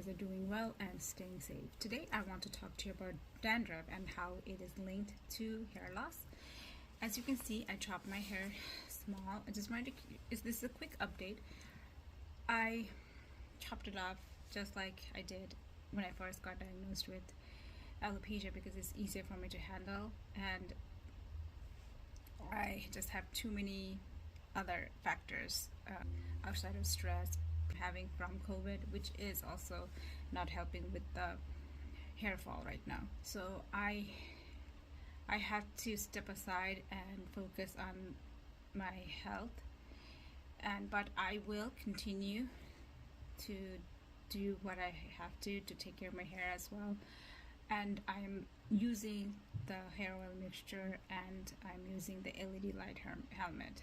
guys are doing well and staying safe. Today I want to talk to you about dandruff and how it is linked to hair loss. As you can see, I chopped my hair small. I just wanted to, this is a quick update. I chopped it off just like I did when I first got diagnosed with alopecia because it's easier for me to handle, and I just have too many other factors outside of stress having from COVID, which is also not helping with the hair fall right now. So I have to step aside and focus on my health, but I will continue to do what I have to take care of my hair as well. And I'm using the hair oil mixture, and I'm using the LED light helmet.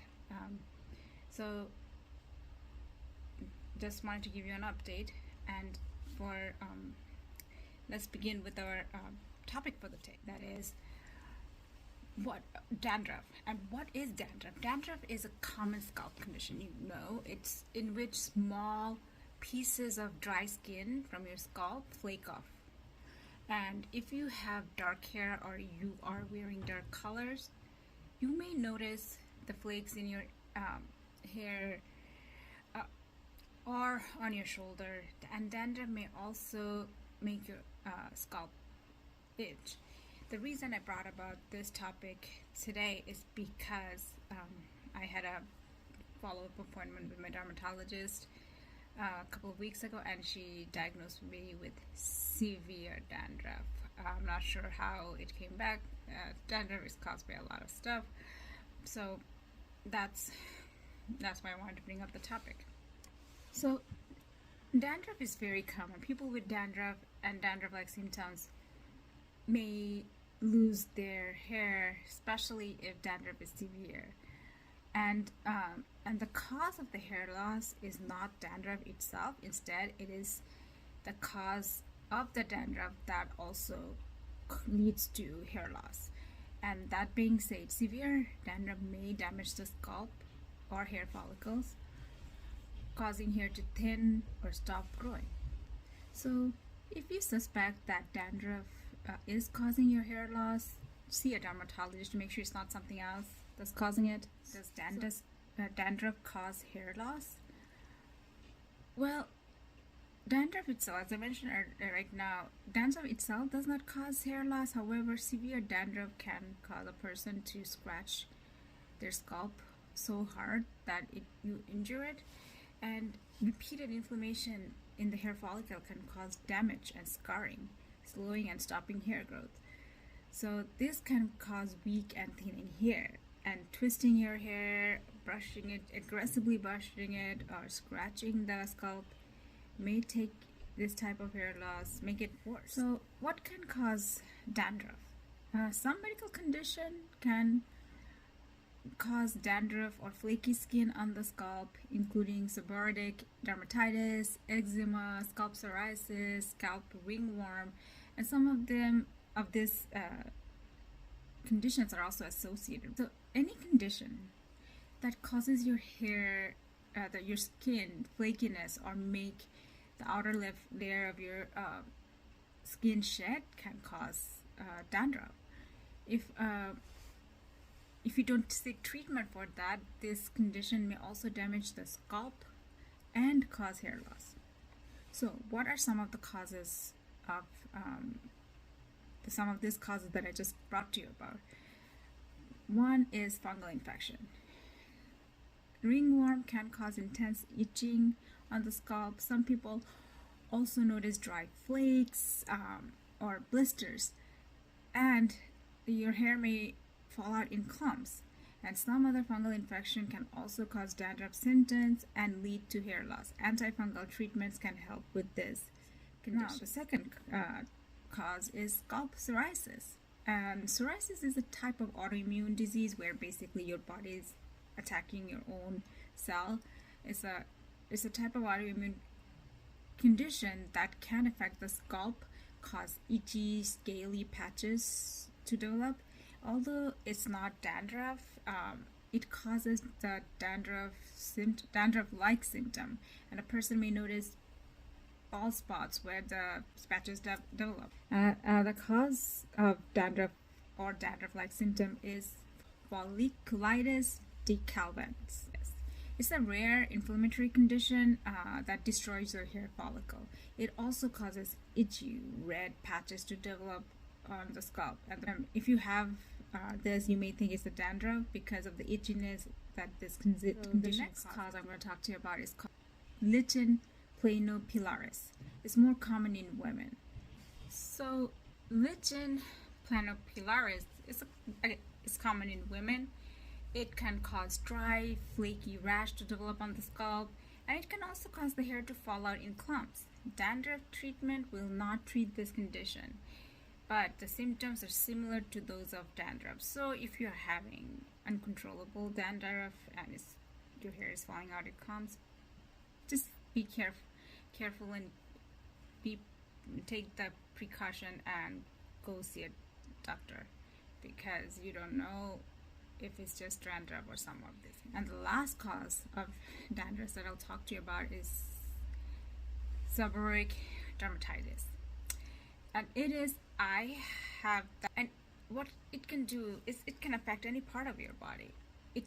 So just wanted to give you an update, and let's begin with our topic for the day. That is what dandruff. And what is dandruff? Dandruff is a common scalp condition. It's in which small pieces of dry skin from your scalp flake off. And if you have dark hair or you are wearing dark colors, you may notice the flakes in your hair or on your shoulder. And dandruff may also make your scalp itch. The reason I brought about this topic today is because I had a follow-up appointment with my dermatologist a couple of weeks ago, and she diagnosed me with severe dandruff. I'm not sure how it came back. Dandruff is caused by a lot of stuff, so that's why I wanted to bring up the topic. So dandruff is very common. People with dandruff and dandruff-like symptoms may lose their hair, especially if dandruff is severe. And the cause of the hair loss is not dandruff itself. Instead, it is the cause of the dandruff that also leads to hair loss. And that being said, severe dandruff may damage the scalp or hair follicles, causing hair to thin or stop growing. So if you suspect that dandruff is causing your hair loss, see a dermatologist to make sure it's not something else that's causing it. Does dandruff cause hair loss? Well, dandruff itself, as I mentioned right now, dandruff itself does not cause hair loss. However, severe dandruff can cause a person to scratch their scalp so hard that you injure it, and repeated inflammation in the hair follicle can cause damage and scarring, slowing and stopping hair growth. So this can cause weak and thinning hair, and twisting your hair, brushing it, aggressively brushing it, or scratching the scalp may take this type of hair loss, make it worse. So what can cause dandruff? Some medical condition can cause dandruff or flaky skin on the scalp, including seborrheic dermatitis, eczema, scalp psoriasis, scalp ringworm, and some of these conditions are also associated. So any condition that causes your hair, your skin flakiness, or make the outer layer of your skin shed can cause dandruff. If you don't seek treatment for that, this condition may also damage the scalp and cause hair loss. So what are some of the causes of some of these causes that I just brought to you about? One is fungal infection. Ringworm can cause intense itching on the scalp. Some people also notice dry flakes or blisters, and your hair may fall out in clumps. And some other fungal infection can also cause dandruff symptoms and lead to hair loss. Antifungal treatments can help with this condition. Now, the second cause is scalp psoriasis. And psoriasis is a type of autoimmune disease where basically your body is attacking your own cell. It's a type of autoimmune condition that can affect the scalp, cause itchy, scaly patches to develop. Although it's not dandruff, it causes the dandruff-like symptom, and a person may notice bald spots where the patches develop. The cause of dandruff or dandruff-like symptom is folliculitis decalvans. It's a rare inflammatory condition that destroys your hair follicle. It also causes itchy red patches to develop on the scalp. And if you have this, you may think it's a dandruff because of the itchiness that this condition causes. The next cause I'm going to talk to you about is called lichen planopilaris. It's more common in women. So lichen planopilaris is common in women. It can cause dry, flaky rash to develop on the scalp, and it can also cause the hair to fall out in clumps. Dandruff treatment will not treat this condition, but the symptoms are similar to those of dandruff. So if you're having uncontrollable dandruff and your hair is falling out in clumps, just be careful and take the precaution and go see a doctor, because you don't know if it's just dandruff or some of this. And the last cause of dandruff that I'll talk to you about is seborrheic dermatitis. And and what it can do is it can affect any part of your body. It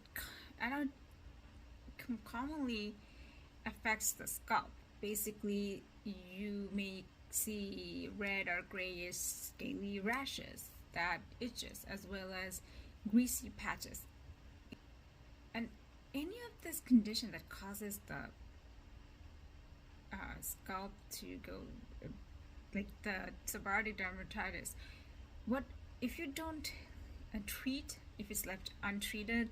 commonly affects the scalp. Basically, you may see red or grayish scaly rashes that itches, as well as greasy patches. And any of this condition that causes the scalp to go like the seborrheic dermatitis, what if you don't treat, if it's left untreated,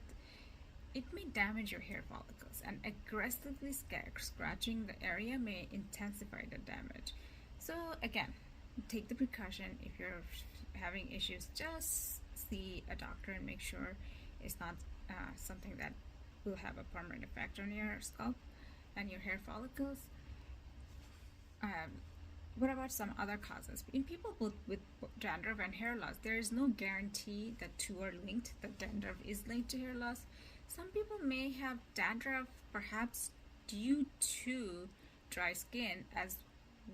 it may damage your hair follicles, and aggressively scratching the area may intensify the damage. So again, take the precaution. If you're having issues, just see a doctor and make sure it's not something that will have a permanent effect on your scalp and your hair follicles. What about some other causes? In people with dandruff and hair loss, there is no guarantee that two are linked, that dandruff is linked to hair loss. Some people may have dandruff perhaps due to dry skin, as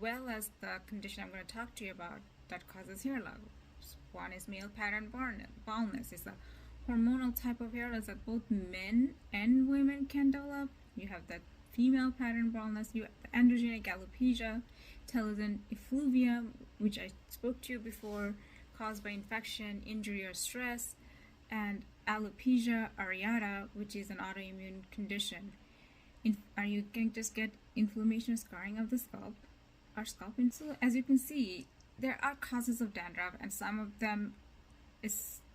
well as the condition I'm going to talk to you about that causes hair loss. One is male pattern baldness. It's a hormonal type of hair loss that both men and women can develop. You have that female pattern baldness. You have the androgenic alopecia, telogen effluvium, which I spoke to you before, caused by infection, injury, or stress, and alopecia areata, which is an autoimmune condition. You can just get inflammation or scarring of the scalp or scalp. And so, as you can see, there are causes of dandruff, and some of them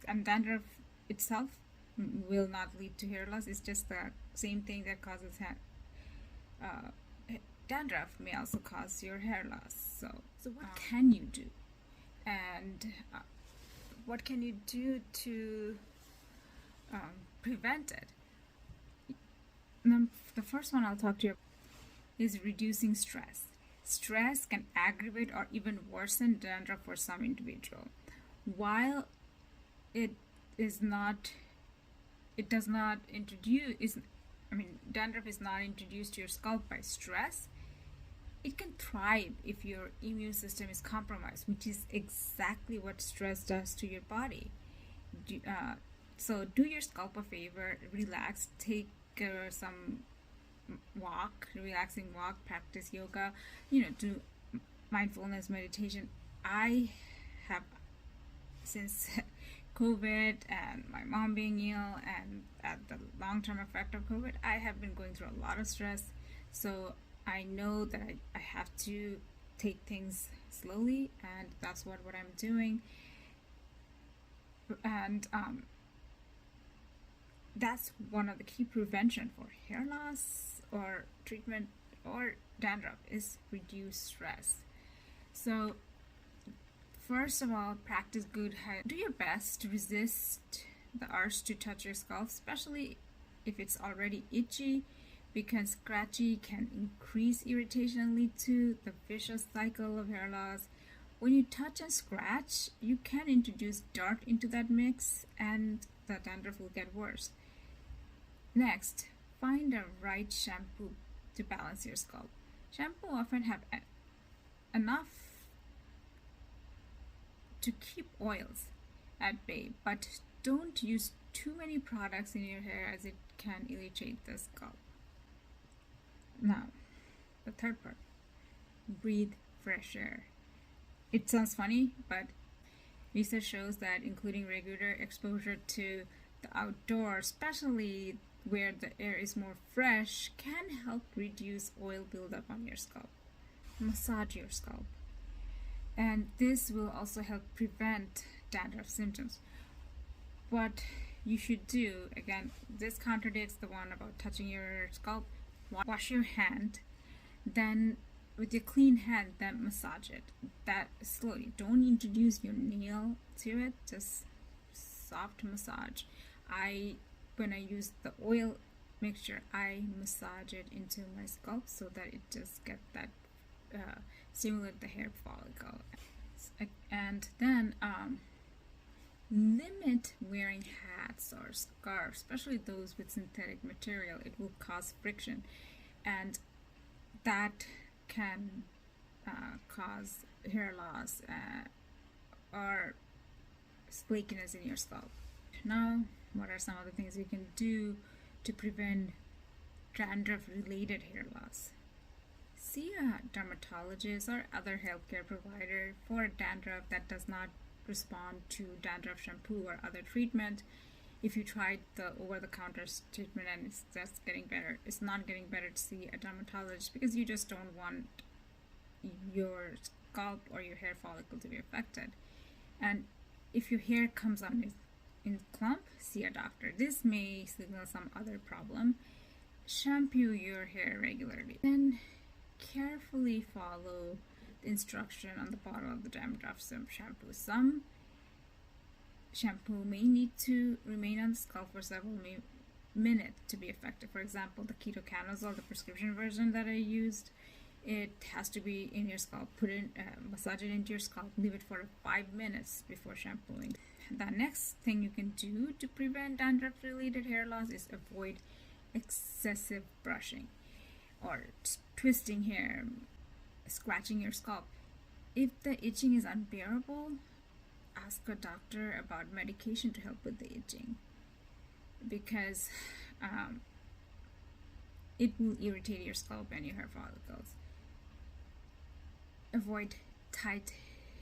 and dandruff itself will not lead to hair loss. It's just the same thing that causes dandruff may also cause your hair loss. So what can you do, and what can you do to prevent it? The first one I'll talk to you about is reducing stress. Stress can aggravate or even worsen dandruff for some individual. While dandruff is not introduced to your scalp by stress, it can thrive if your immune system is compromised, which is exactly what stress does to your body. So do your scalp a favor, relax, take some relaxing walk, practice yoga, do mindfulness meditation. I have, since COVID and my mom being ill and the long-term effect of COVID, I have been going through a lot of stress. So I know that I have to take things slowly, and that's what I'm doing. And that's one of the key prevention for hair loss or treatment or dandruff is reduce stress. So first of all, practice good hygiene. Do your best to resist the urge to touch your scalp, especially if it's already itchy, because scratchy can increase irritation and lead to the vicious cycle of hair loss. When you touch and scratch, you can introduce dirt into that mix, and the dandruff will get worse. Next, find the right shampoo to balance your scalp. Shampoo often have enough to keep oils at bay, but don't use too many products in your hair as it can irritate the scalp. Now, the third part, breathe fresh air. It sounds funny, but research shows that including regular exposure to the outdoors, especially where the air is more fresh, can help reduce oil buildup on your scalp. Massage your scalp, and this will also help prevent dandruff symptoms. What you should do, again, this contradicts the one about touching your scalp. Wash your hand, then with your clean hand, then massage it. That slowly. Don't introduce your nail to it, just soft massage. When I use the oil mixture, I massage it into my scalp so that it just get that stimulate the hair follicle. And then limit wearing hats or scarves, especially those with synthetic material. It will cause friction, and that can cause hair loss or flakiness in your scalp. Now, what are some of the things you can do to prevent dandruff related hair loss? See a dermatologist or other healthcare provider for dandruff that does not respond to dandruff shampoo or other treatment. If you tried the over-the-counter treatment and it's just getting better, it's not getting better, to see a dermatologist, because you just don't want your scalp or your hair follicle to be affected. And if your hair comes on in clump, see a doctor. This may signal some other problem. Shampoo your hair regularly. Then carefully follow the instruction on the bottle of the dandruff shampoo. Some shampoo may need to remain on the scalp for several minutes to be effective. For example, the ketoconazole, the prescription version that I used, it has to be in your scalp. Massage it into your scalp, leave it for 5 minutes before shampooing. The next thing you can do to prevent dandruff related hair loss is avoid excessive brushing or twisting hair, scratching your scalp. If the itching is unbearable, ask a doctor about medication to help with the itching, because it will irritate your scalp and your hair follicles. Avoid tight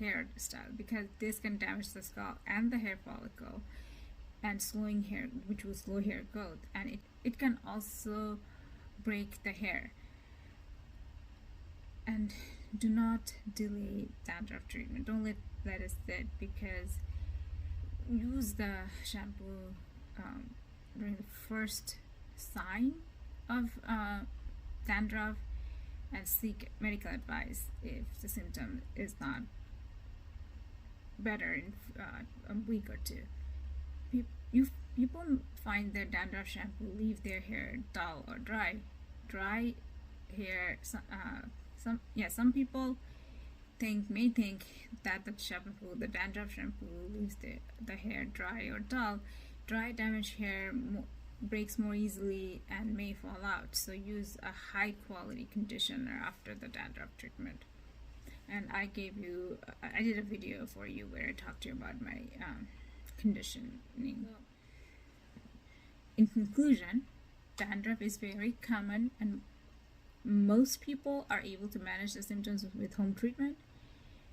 hairstyle, because this can damage the scalp and the hair follicle and slowing hair, which will slow hair growth, and it can also break the hair. And do not delay dandruff treatment. Don't let it sit, because use the shampoo during the first sign of dandruff, and seek medical advice if the symptom is not better in a week or two. People find their dandruff shampoo leave their hair dull or dry. Dry hair, some people may think that the dandruff shampoo leaves the hair dry or dull. Dry, damaged hair breaks more easily and may fall out, so use a high quality conditioner after the dandruff treatment. And I did a video for you where I talked to you about my conditioning. In conclusion, dandruff is very common, and most people are able to manage the symptoms with home treatment.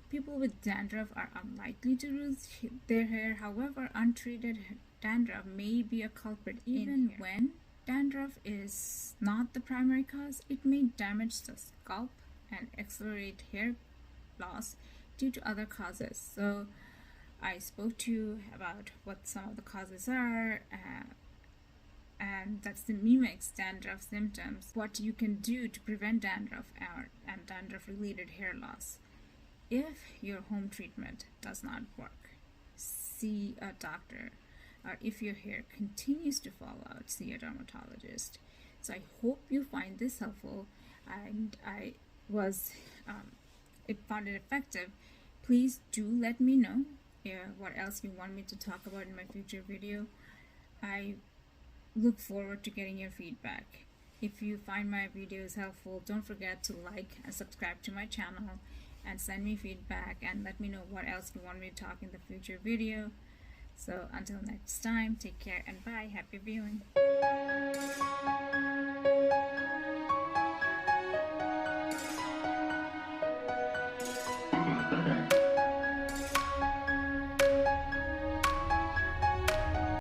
People with dandruff are unlikely to lose their hair. However, untreated dandruff may be a culprit. Even when dandruff is not the primary cause, it may damage the scalp and accelerate hair loss due to other causes. So I spoke to you about what some of the causes are, and that's the mimics dandruff symptoms, what you can do to prevent dandruff and dandruff related hair loss. If your home treatment does not work, see a doctor, or if your hair continues to fall out, see a dermatologist. So I hope you find this helpful, and I found it effective. Please do let me know what else you want me to talk about in my future video. I look forward to getting your feedback. If you find my videos helpful, don't forget to like and subscribe to my channel, and send me feedback and let me know what else you want me to talk in the future video. So until next time, take care and bye. Happy viewing.